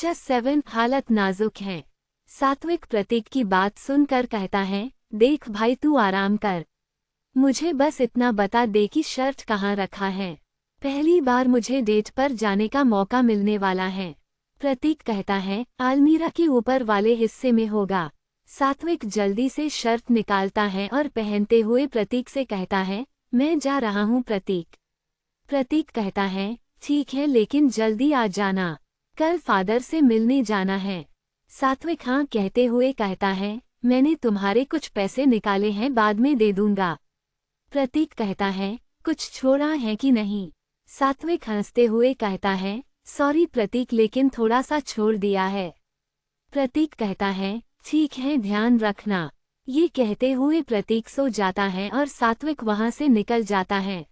बच्चा 7 हालत नाजुक है। सात्विक प्रतीक की बात सुनकर कहता है, देख भाई तू आराम कर, मुझे बस इतना बता दे कि शर्ट कहाँ रखा है। पहली बार मुझे डेट पर जाने का मौका मिलने वाला है। प्रतीक कहता है, अलमीरा के ऊपर वाले हिस्से में होगा। सात्विक जल्दी से शर्ट निकालता है और पहनते हुए प्रतीक से कहता है, मैं जा रहा हूँ प्रतीक। प्रतीक कहता है, ठीक है लेकिन जल्दी आ जाना, कल फादर से मिलने जाना है। सात्विक हाँ कहते हुए कहता है, मैंने तुम्हारे कुछ पैसे निकाले हैं, बाद में दे दूंगा। प्रतीक कहता है, कुछ छोड़ा है कि नहीं। सात्विक हंसते हुए कहता है, सॉरी प्रतीक लेकिन थोड़ा सा छोड़ दिया है। प्रतीक कहता है, ठीक है ध्यान रखना। ये कहते हुए प्रतीक सो जाता है और सात्विक वहां से निकल जाता है।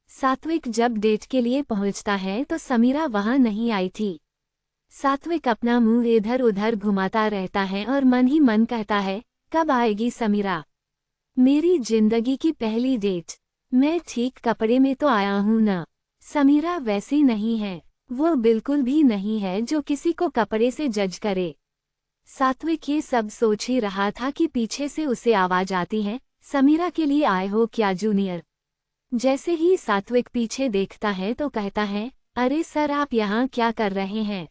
सात्विक जब डेट के लिए पहुंचता है तो समीरा वहां नहीं आई थी। सात्विक अपना मुंह इधर उधर घुमाता रहता है और मन ही मन कहता है, कब आएगी समीरा, मेरी जिंदगी की पहली डेट। मैं ठीक कपड़े में तो आया हूं ना। समीरा वैसी नहीं है, वो बिल्कुल भी नहीं है जो किसी को कपड़े से जज करे। सात्विक ये सब सोच ही रहा था कि पीछे से उसे आवाज आती है, समीरा के लिए आए हो क्या जूनियर। जैसे ही सात्विक पीछे देखता है तो कहता है, अरे सर आप यहाँ क्या कर रहे हैं।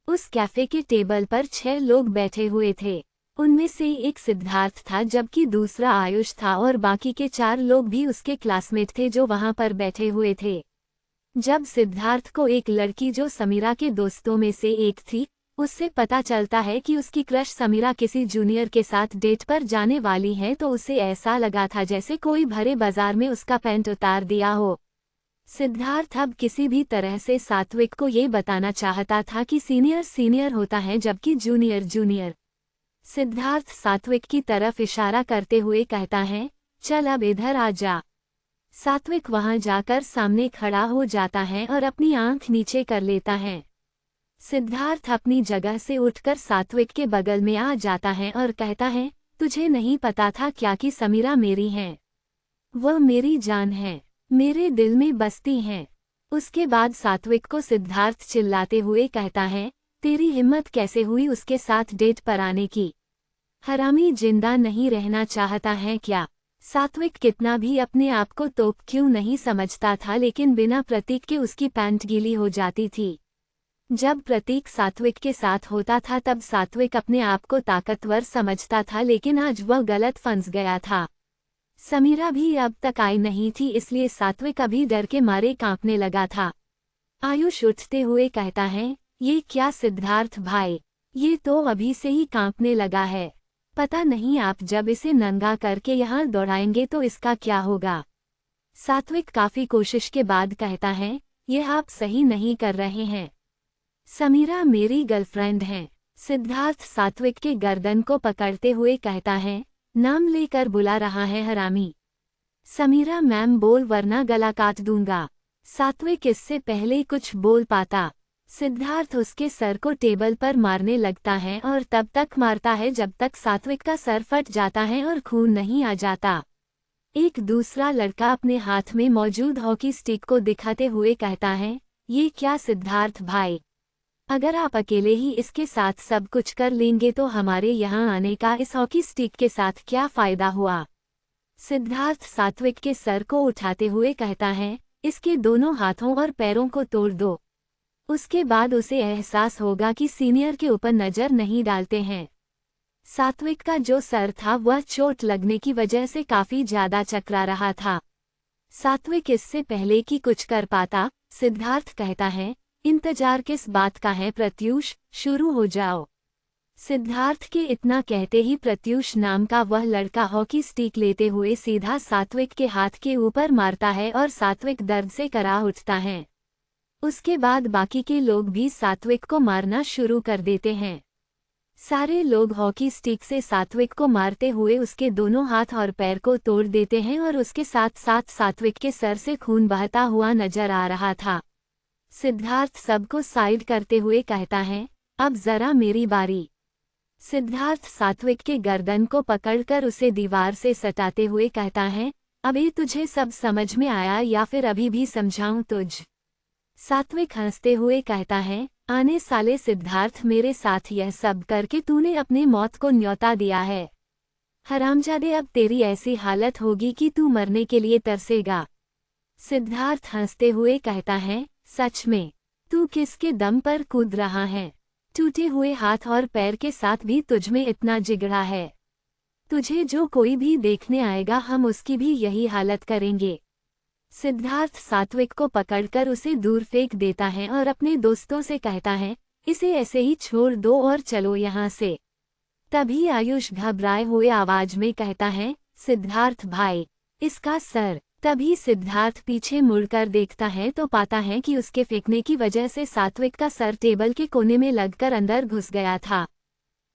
उस कैफे के टेबल पर 6 लोग बैठे हुए थे। उनमें से एक सिद्धार्थ था जबकि दूसरा आयुष था और बाकी के 4 लोग भी उसके क्लासमेट थे जो वहां पर बैठे हुए थे। जब सिद्धार्थ को एक लड़की जो समीरा के दोस्तों में से एक थी, उससे पता चलता है कि उसकी क्रश समीरा किसी जूनियर के साथ डेट पर जाने वाली है तो उसे ऐसा लगा था जैसे कोई भरे बाजार में उसका पैंट उतार दिया हो। सिद्धार्थ अब किसी भी तरह से सात्विक को ये बताना चाहता था कि सीनियर सीनियर होता है जबकि जूनियर जूनियर। सिद्धार्थ सात्विक की तरफ इशारा करते हुए कहता है, चल अब इधर आ जा। सात्विक वहां जाकर सामने खड़ा हो जाता है और अपनी आंख नीचे कर लेता है। सिद्धार्थ अपनी जगह से उठकर सात्विक के बगल में आ जाता है और कहता है, तुझे नहीं पता था क्या कि समीरा मेरी है, वह मेरी जान है, मेरे दिल में बसती है। उसके बाद सात्विक को सिद्धार्थ चिल्लाते हुए कहता है, तेरी हिम्मत कैसे हुई उसके साथ डेट पर आने की, हरामी जिंदा नहीं रहना चाहता है क्या। सात्विक कितना भी अपने आप को तोप क्यों नहीं समझता था लेकिन बिना प्रतीक के उसकी पैंट गीली हो जाती थी। जब प्रतीक सात्विक के साथ होता था तब सात्विक अपने आप को ताकतवर समझता था लेकिन आज वह गलत फंस गया था। समीरा भी अब तक आई नहीं थी इसलिए सात्विक अभी डर के मारे कांपने लगा था। आयुष उठते हुए कहता है, ये क्या सिद्धार्थ भाई, ये तो अभी से ही कांपने लगा है, पता नहीं आप जब इसे नंगा करके यहाँ दौड़ाएंगे तो इसका क्या होगा। सात्विक काफी कोशिश के बाद कहता है, ये आप सही नहीं कर रहे हैं, समीरा मेरी गर्लफ्रेंड है। सिद्धार्थ सात्विक के गर्दन को पकड़ते हुए कहता है, नाम लेकर बुला रहा है हरामी। समीरा मैम बोल वरना गला काट दूंगा। सात्विक इससे पहले कुछ बोल पाता। सिद्धार्थ उसके सर को टेबल पर मारने लगता है और तब तक मारता है जब तक सात्विक का सर फट जाता है और खून नहीं आ जाता। एक दूसरा लड़का अपने हाथ में मौजूद हॉकी स्टिक को दिखाते हुए कहता है, ये क्या सिद्धार्थ भाई, अगर आप अकेले ही इसके साथ सब कुछ कर लेंगे तो हमारे यहाँ आने का इस हॉकी स्टिक के साथ क्या फायदा हुआ। सिद्धार्थ सात्विक के सर को उठाते हुए कहता है, इसके दोनों हाथों और पैरों को तोड़ दो, उसके बाद उसे एहसास होगा कि सीनियर के ऊपर नजर नहीं डालते हैं। सात्विक का जो सर था वह चोट लगने की वजह से काफी ज्यादा चकरा रहा था। सात्विक इससे पहले कि कुछ कर पाता, सिद्धार्थ कहता है, इंतजार किस बात का है प्रत्यूष, शुरू हो जाओ। सिद्धार्थ के इतना कहते ही प्रत्यूष नाम का वह लड़का हॉकी स्टिक लेते हुए सीधा सात्विक के हाथ के ऊपर मारता है और सात्विक दर्द से करा उठता है। उसके बाद बाकी के लोग भी सात्विक को मारना शुरू कर देते हैं। सारे लोग हॉकी स्टिक से सात्विक को मारते हुए उसके दोनों हाथ और पैर को तोड़ देते हैं और उसके साथ साथ सात्विक के सर से खून बहता हुआ नजर आ रहा था। सिद्धार्थ सबको साइड करते हुए कहता है, अब जरा मेरी बारी। सिद्धार्थ सात्विक के गर्दन को पकड़कर उसे दीवार से सटाते हुए कहता है, अभी तुझे सब समझ में आया या फिर अभी भी समझाऊं तुझ। सात्विक हंसते हुए कहता है, आने साले सिद्धार्थ, मेरे साथ यह सब करके तूने अपने मौत को न्योता दिया है। हरामजादे, अब तेरी ऐसी हालत होगी कि तू मरने के लिए तरसेगा। सिद्धार्थ हंसते हुए कहता है, सच में? तू किसके दम पर कूद रहा है? टूटे हुए हाथ और पैर के साथ भी तुझमें इतना जिगरा है? तुझे जो कोई भी देखने आएगा हम उसकी भी यही हालत करेंगे। सिद्धार्थ सात्विक को पकड़कर उसे दूर फेंक देता है और अपने दोस्तों से कहता है, इसे ऐसे ही छोड़ दो और चलो यहाँ से। तभी आयुष घबराए हुए आवाज में कहता है, सिद्धार्थ भाई, इसका सर। तभी सिद्धार्थ पीछे मुड़कर देखता है तो पाता है कि उसके फेंकने की वजह से सात्विक का सर टेबल के कोने में लगकर अंदर घुस गया था।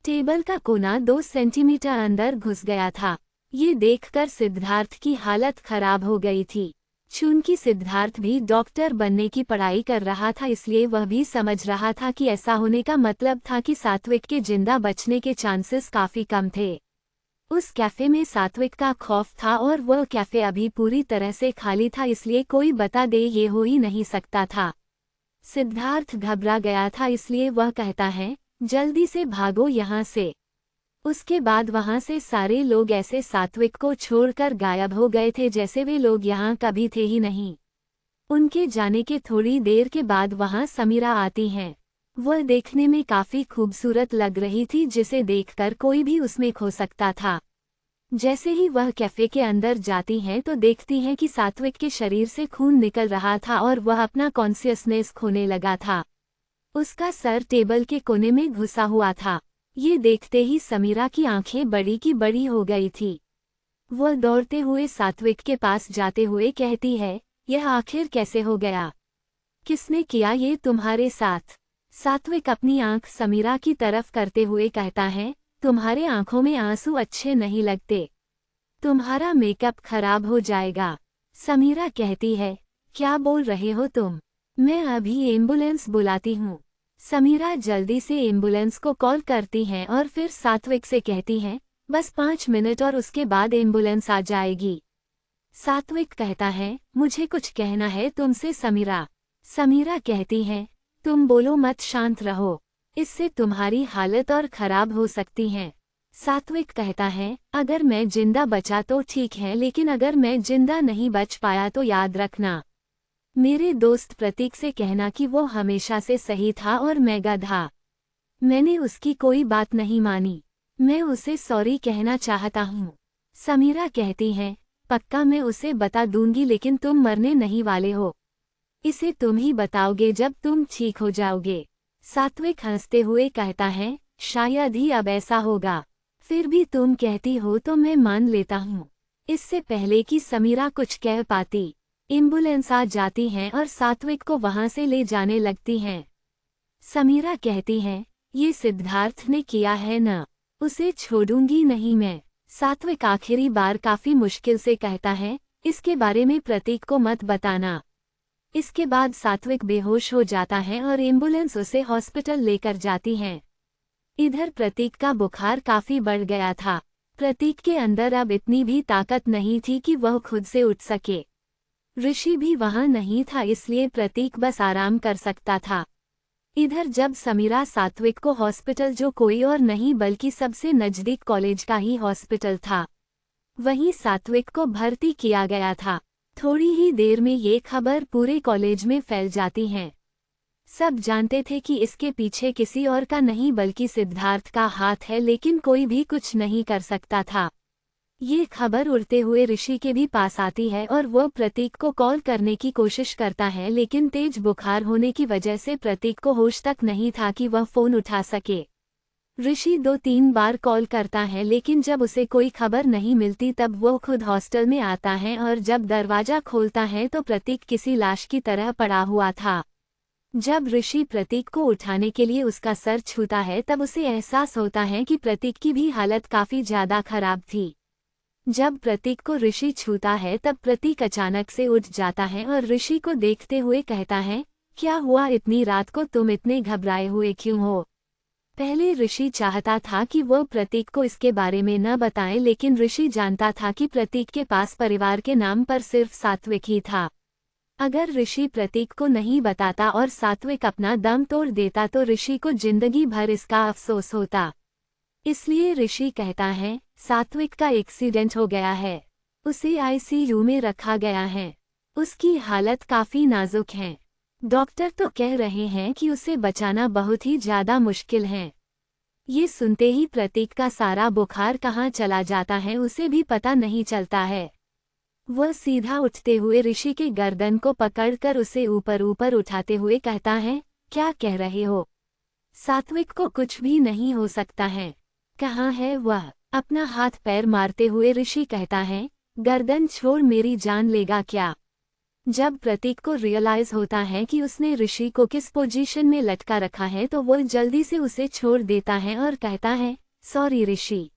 टेबल का कोना 2 सेंटीमीटर अंदर घुस गया था। ये देखकर सिद्धार्थ की हालत खराब हो गई थी। चूंकि सिद्धार्थ भी डॉक्टर बनने की पढ़ाई कर रहा था, इसलिए वह भी समझ रहा था कि ऐसा होने का मतलब था कि सात्विक के जिंदा बचने के चांसेस काफी कम थे। उस कैफे में सात्विक का खौफ था और वह कैफे अभी पूरी तरह से खाली था, इसलिए कोई बता दे ये हो ही नहीं सकता था। सिद्धार्थ घबरा गया था, इसलिए वह कहता है, जल्दी से भागो यहाँ से। उसके बाद वहां से सारे लोग ऐसे सात्विक को छोड़कर गायब हो गए थे जैसे वे लोग यहाँ कभी थे ही नहीं। उनके जाने के थोड़ी देर के बाद वहां समीरा आती हैं। वह देखने में काफी खूबसूरत लग रही थी, जिसे देखकर कोई भी उसमें खो सकता था। जैसे ही वह कैफे के अंदर जाती हैं तो देखती हैं कि सात्विक के शरीर से खून निकल रहा था और वह अपना कॉन्शियसनेस खोने लगा था। उसका सर टेबल के कोने में घुसा हुआ था। ये देखते ही समीरा की आंखें बड़ी की बड़ी हो गई थी। वह दौड़ते हुए सात्विक के पास जाते हुए कहती है, यह आखिर कैसे हो गया? किसने किया ये तुम्हारे साथ? सात्विक अपनी आंख समीरा की तरफ करते हुए कहता है, तुम्हारे आंखों में आंसू अच्छे नहीं लगते। तुम्हारा मेकअप खराब हो जाएगा। समीरा कहती है, क्या बोल रहे हो तुम? मैं अभी एम्बुलेंस बुलाती हूँ। समीरा जल्दी से एम्बुलेंस को कॉल करती हैं और फिर सात्विक से कहती हैं, बस 5 मिनट और उसके बाद एम्बुलेंस आ जाएगी। सात्विक कहता है, मुझे कुछ कहना है तुमसे समीरा। समीरा कहती है, तुम बोलो मत, शांत रहो, इससे तुम्हारी हालत और खराब हो सकती है। सात्विक कहता है, अगर मैं जिंदा बचा तो ठीक है, लेकिन अगर मैं जिंदा नहीं बच पाया तो याद रखना, मेरे दोस्त प्रतीक से कहना कि वो हमेशा से सही था और मैं गधा। मैंने उसकी कोई बात नहीं मानी। मैं उसे सॉरी कहना चाहता हूँ। समीरा कहती है, पक्का मैं उसे बता दूंगी, लेकिन तुम मरने नहीं वाले हो। इसे तुम ही बताओगे जब तुम ठीक हो जाओगे। सात्विक हंसते हुए कहता है, शायद ही अब ऐसा होगा। फिर भी तुम कहती हो तो मैं मान लेता हूँ। इससे पहले कि समीरा कुछ कह पाती, एम्बुलेंस आ जाती हैं और सात्विक को वहां से ले जाने लगती हैं। समीरा कहती है, ये सिद्धार्थ ने किया है ना, उसे छोड़ूंगी नहीं मैं। सात्विक आखिरी बार काफी मुश्किल से कहता है, इसके बारे में प्रतीक को मत बताना। इसके बाद सात्विक बेहोश हो जाता है और एम्बुलेंस उसे हॉस्पिटल लेकर जाती है। इधर प्रतीक का बुखार काफी बढ़ गया था। प्रतीक के अंदर अब इतनी भी ताकत नहीं थी कि वह खुद से उठ सके। ऋषि भी वहां नहीं था, इसलिए प्रतीक बस आराम कर सकता था। इधर जब समीरा सात्विक को हॉस्पिटल, जो कोई और नहीं बल्कि सबसे नजदीक कॉलेज का ही हॉस्पिटल था, वहीं सात्विक को भर्ती किया गया था। थोड़ी ही देर में ये खबर पूरे कॉलेज में फैल जाती है। सब जानते थे कि इसके पीछे किसी और का नहीं बल्कि सिद्धार्थ का हाथ है, लेकिन कोई भी कुछ नहीं कर सकता था। ये खबर उड़ते हुए ऋषि के भी पास आती है और वह प्रतीक को कॉल करने की कोशिश करता है, लेकिन तेज बुखार होने की वजह से प्रतीक को होश तक नहीं था कि वह फोन उठा सके। ऋषि 2-3 बार कॉल करता है, लेकिन जब उसे कोई खबर नहीं मिलती तब वो खुद हॉस्टल में आता है और जब दरवाजा खोलता है तो प्रतीक किसी लाश की तरह पड़ा हुआ था। जब ऋषि प्रतीक को उठाने के लिए उसका सर छूता है तब उसे एहसास होता है कि प्रतीक की भी हालत काफी ज्यादा खराब थी। जब प्रतीक को ऋषि छूता है तब प्रतीक अचानक से उठ जाता है और ऋषि को देखते हुए कहता है, क्या हुआ, इतनी रात को तुम इतने घबराए हुए क्यों हो? पहले ऋषि चाहता था कि वह प्रतीक को इसके बारे में न बताएं, लेकिन ऋषि जानता था कि प्रतीक के पास परिवार के नाम पर सिर्फ सात्विक ही था। अगर ऋषि प्रतीक को नहीं बताता और सात्विक अपना दम तोड़ देता तो ऋषि को जिंदगी भर इसका अफसोस होता। इसलिए ऋषि कहता है सात्विक का एक्सीडेंट हो गया है, उसे आईसीयू में रखा गया है, उसकी हालत काफी नाजुक है। डॉक्टर तो कह रहे हैं कि उसे बचाना बहुत ही ज्यादा मुश्किल है। ये सुनते ही प्रतीक का सारा बुखार कहाँ चला जाता है उसे भी पता नहीं चलता है। वह सीधा उठते हुए ऋषि के गर्दन को पकड़कर उसे ऊपर ऊपर उठाते हुए कहता है, क्या कह रहे हो? सात्विक को कुछ भी नहीं हो सकता है। कहाँ है वह? अपना हाथ पैर मारते हुए ऋषि कहता है, गर्दन छोड़, मेरी जान लेगा क्या? जब प्रतीक को रियलाइज होता है कि उसने ऋषि को किस पोजीशन में लटका रखा है तो वो जल्दी से उसे छोड़ देता है और कहता है, सॉरी ऋषि।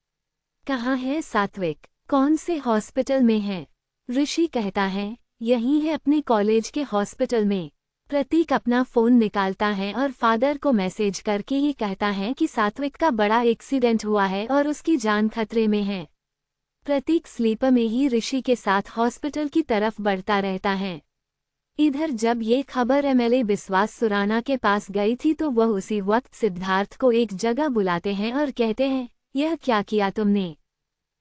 कहाँ है सात्विक? कौन से हॉस्पिटल में है? ऋषि कहता है, यही है अपने कॉलेज के हॉस्पिटल में। प्रतीक अपना फोन निकालता है और फादर को मैसेज करके ये कहता है कि सात्विक का बड़ा एक्सीडेंट हुआ है और उसकी जान खतरे में है। प्रतीक स्लीपर में ही ऋषि के साथ हॉस्पिटल की तरफ बढ़ता रहता है। इधर जब ये खबर एमएलए विश्वास सुराना के पास गई थी तो वह उसी वक्त सिद्धार्थ को एक जगह बुलाते हैं और कहते हैं, यह क्या किया तुमने?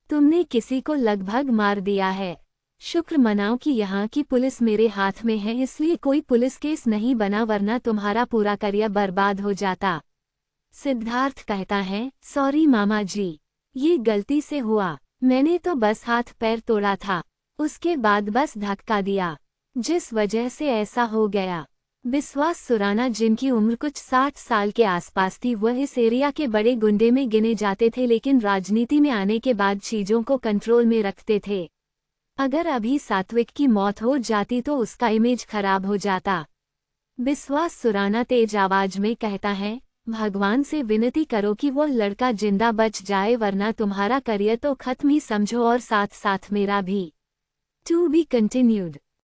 तुमने किसी को लगभग मार दिया है। शुक्र मनाओ कि यहाँ की पुलिस मेरे हाथ में है, इसलिए कोई पुलिस केस नहीं बना, वरना तुम्हारा पूरा करियर बर्बाद हो जाता। सिद्धार्थ कहता है, सॉरी मामा जी, ये गलती से हुआ, मैंने तो बस हाथ पैर तोड़ा था, उसके बाद बस धक्का दिया, जिस वजह से ऐसा हो गया। विश्वास सुराना, जिनकी उम्र कुछ 60 साल के आसपास थी, वह इस एरिया के बड़े गुंडे में गिने जाते थे, लेकिन राजनीति में आने के बाद चीजों को कंट्रोल में रखते थे। अगर अभी सात्विक की मौत हो जाती तो उसका इमेज खराब हो जाता। विश्वास सुराना तेज आवाज में कहता है, भगवान से विनती करो कि वो लड़का जिंदा बच जाए, वरना तुम्हारा करियर तो खत्म ही समझो और साथ साथ मेरा भी। To be continued.